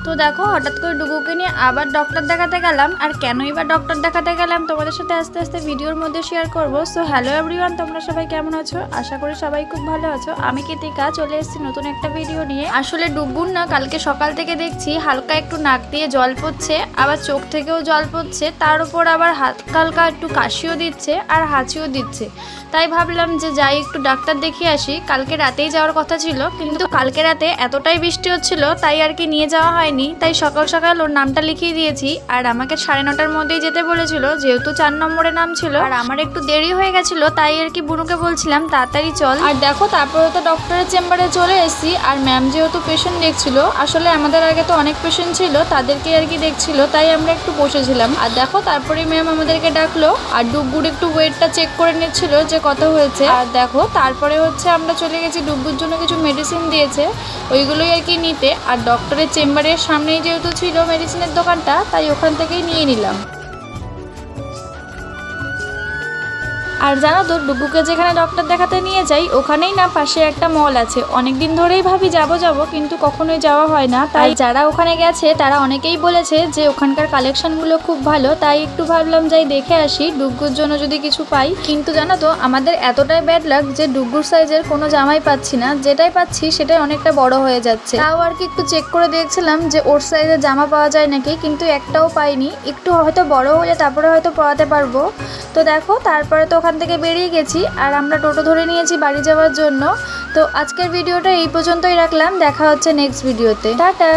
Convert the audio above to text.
তো দেখো হঠাৎ করে ডুগুকে নিয়ে আবার ডক্টর দেখাতে গেলাম। আর কেনই বা ডক্টর দেখাতে গেলাম তোমাদের সাথে আস্তে আস্তে ভিডিওর মধ্যে শেয়ার করবো। সো হ্যালো এভরিওয়ান, তোমরা সবাই কেমন আছো? আশা করি সবাই খুব ভালো আছো। আমি কৃতিকা চলে এসেছি নতুন একটা ভিডিও নিয়ে। আসলে ডুগুর না কালকে সকাল থেকে দেখছি হালকা একটু নাক দিয়ে জল পড়ছে, আবার চোখ থেকেও জল পড়ছে, তার উপর আবার হালকা হালকা একটু কাশিও দিচ্ছে আর হাঁচিও দিচ্ছে। তাই ভাবলাম যে যাই একটু ডাক্তার দেখিয়ে আসি। কালকে রাতেই যাওয়ার কথা ছিল, কিন্তু কালকে রাতে এতটাই বৃষ্টি হচ্ছিল তাই আর কি নিয়ে যাওয়া হয়নি। তাই সকাল সকাল ওর নামটা লিখিয়ে দিয়েছি। আর আমাকে 9:30টার মধ্যেই যেতে বলেছিল, যেহেতু 4 নম্বরে নাম ছিল আর আমার একটু দেরি হয়ে গেছিল, তাই আর কি বুনুকে বলছিলাম তাড়াতাড়ি চল। আর দেখো তারপরে তো ডক্টরের চেম্বারে চলে এসেছি। আর ম্যাম যেহেতু পেশেন্ট দেখছিল, আসলে আমাদের আগে তো অনেক পেশেন্ট ছিল, তাদেরকে আর কি দেখছিল, তাই আমরা একটু বসেছিলাম। আর দেখো তারপরে ম্যাম আমাদেরকে ডাকলো আর ডুগুর একটু ওয়েটটা চেক করে নিচ্ছিল যে কত হয়েছে। আর দেখো তারপরে হচ্ছে আমরা চলে গেছি, ডুগুর জন্য কিছু মেডিসিন দিয়েছে, ওইগুলোই আর কি নিতে। আর ডক্টরের চেম্বারের সামনেই যেহেতু ছিল মেডিসিনের দোকানটা, তাই ওখান থেকেই নিয়ে নিলাম। আর জানো তো ডুগুকে যেখানে ডক্টর দেখাতে নিয়ে যাই ওখানেই না পাশে একটা মল আছে। অনেকদিন ধরেই ভাবি যাব কিন্তু কখনোই যাওয়া হয় না। তাই যারা ওখানে গেছে তারা অনেকেই বলেছে যে ওখানকার কালেকশনগুলো খুব ভালো, তাই একটু ভাবলাম যাই দেখে আসি ডুগুর জন্য যদি কিছু পাই। কিন্তু জানো তো আমাদের এতটাই ব্যাড লাক যে ডুগুর সাইজের কোনো জামাই পাচ্ছি না, যেটাই পাচ্ছি সেটাই অনেকটা বড় হয়ে যাচ্ছে। তাও আর কি একটু চেক করে দেখছিলাম যে ওর সাইজের জামা পাওয়া যায় নাকি, কিন্তু একটাও পাইনি। একটু হয়তো বড় হলে তারপরে হয়তো পরাতে পারবো। তো দেখো তারপরে তো ওখান থেকে বেরিয়ে গেছি আর আমরা টোটো ধরে নিয়েছি বাড়ি যাওয়ার জন্য। তো আজকের ভিডিওটা এই পর্যন্তই রাখলাম, দেখা হচ্ছে নেক্সট ভিডিওতে। টাটা।